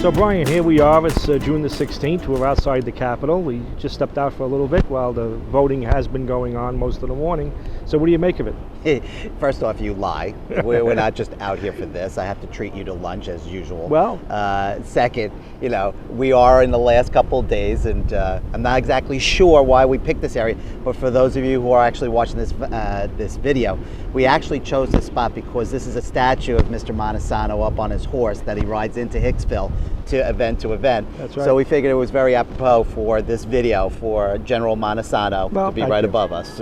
So Brian, here we are. It's June the 16th. We're outside the Capitol. We just stepped out for a little bit while the voting has been going on most of the morning. So what do you make of it? First off, you lie. We're not just out here for this. I have to treat you to lunch as usual. Well. Second, we are in the last couple of days, and I'm not exactly sure why we picked this area, but for those of you who are actually watching this video, we actually chose this spot because this is a statue of Mr. Montesano up on his horse that he rides into Hicksville to event. That's right. So we figured it was very apropos for this video for General Montesano to be right above us.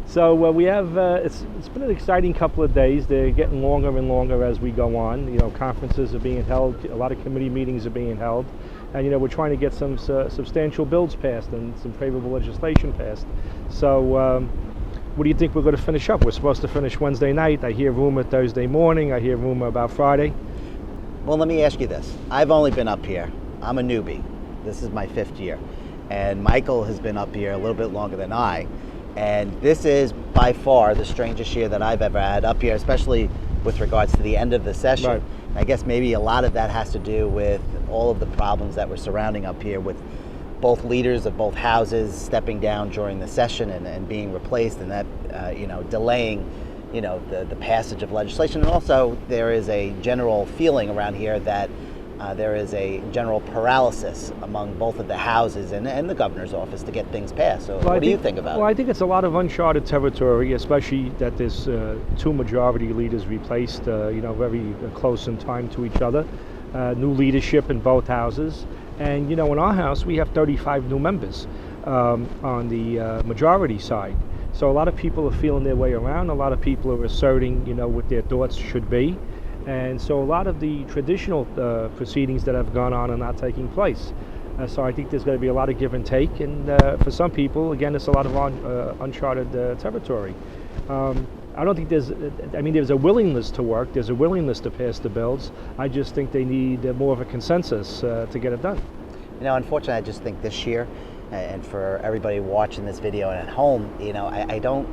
So we have, it's been an exciting couple of days. They're getting longer and longer as we go on. Conferences are being held, a lot of committee meetings are being held, and we're trying to get some substantial bills passed and some favorable legislation passed. So what do you think we're going to finish up? We're supposed to finish Wednesday night. I hear rumor Thursday morning. I hear rumor about Friday. Well, let me ask you this. I've only been up here. I'm a newbie. This is my 5th year. And Michael has been up here a little bit longer than I. And this is by far the strangest year that I've ever had up here, especially with regards to the end of the session. Right. I guess maybe a lot of that has to do with all of the problems that were surrounding up here with both leaders of both houses stepping down during the session and being replaced, and that delaying the passage of legislation. And also there is a general feeling around here that there is a general paralysis among both of the houses and the governor's office to get things passed. So what do you think about it? Well, I think it's a lot of uncharted territory, especially that there's 2 majority leaders replaced, very close in time to each other. New leadership in both houses. And, in our house, we have 35 new members on the majority side. So a lot of people are feeling their way around. A lot of people are asserting, what their thoughts should be. And so a lot of the traditional proceedings that have gone on are not taking place. So I think there's going to be a lot of give and take. And for some people, again, it's a lot of uncharted territory. I don't think there's a willingness to work. There's a willingness to pass the bills. I just think they need more of a consensus to get it done. Unfortunately, I just think this year, and for everybody watching this video and at home, I don't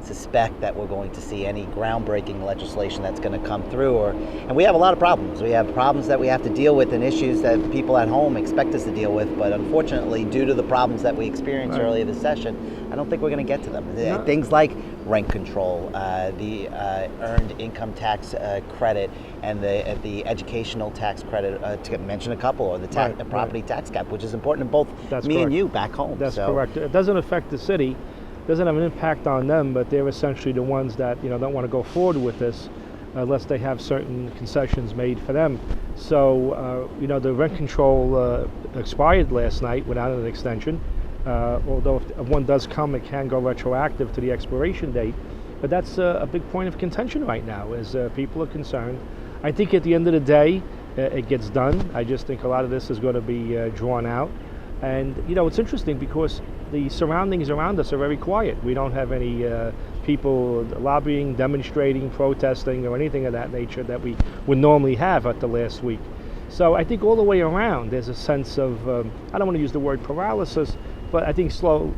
suspect that we're going to see any groundbreaking legislation that's going to come through. And we have a lot of problems. We have problems that we have to deal with and issues that people at home expect us to deal with. But unfortunately, due to the problems that we experienced earlier this session, I don't think we're going to get to them. No. Things like rent control, the earned income tax credit, and the educational tax credit, to mention a couple, or the property tax cap, which is important to both me and you back home. That's correct. It doesn't affect the city. Doesn't have an impact on them, but they're essentially the ones that don't want to go forward with this unless they have certain concessions made for them. So the rent control expired last night without an extension. Although if one does come, it can go retroactive to the expiration date. But that's a big point of contention right now, as people are concerned. I think at the end of the day, it gets done. I just think a lot of this is going to be drawn out. And it's interesting because the surroundings around us are very quiet. We don't have any people lobbying, demonstrating, protesting, or anything of that nature that we would normally have at the last week. So I think all the way around there's a sense of, I don't want to use the word paralysis, but I think slow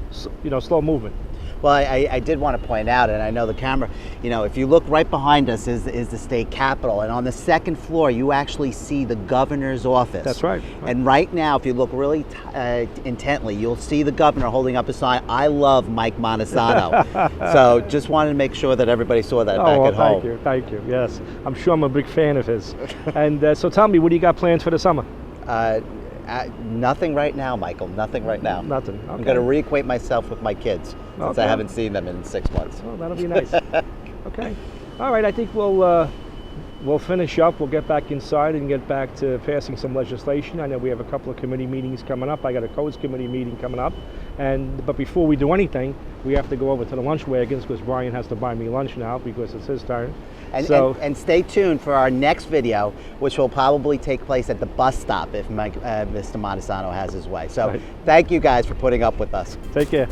movement. Well, I did want to point out, and I know the camera, if you look right behind us is the state capitol, and on the 2nd floor you actually see the governor's office. That's right. And right now, if you look really intently, you'll see the governor holding up a sign, "I love Mike Montesano." So just wanted to make sure that everybody saw that back at home. Thank you. Yes, I'm sure I'm a big fan of his. And so tell me, what do you got planned for the summer? Nothing right now, Michael. Nothing right now. Nothing. Okay. I'm going to reacquaint myself with my kids since I haven't seen them in 6 months. Oh, that'll be nice. Okay. All right. I think we'll finish up. We'll get back inside and get back to passing some legislation. I know we have a couple of committee meetings coming up. I got a codes committee meeting coming up. But before we do anything, we have to go over to the lunch wagons because Brian has to buy me lunch now because it's his turn. And stay tuned for our next video, which will probably take place at the bus stop if Mr. Montesano has his way. So Thank you guys for putting up with us. Take care.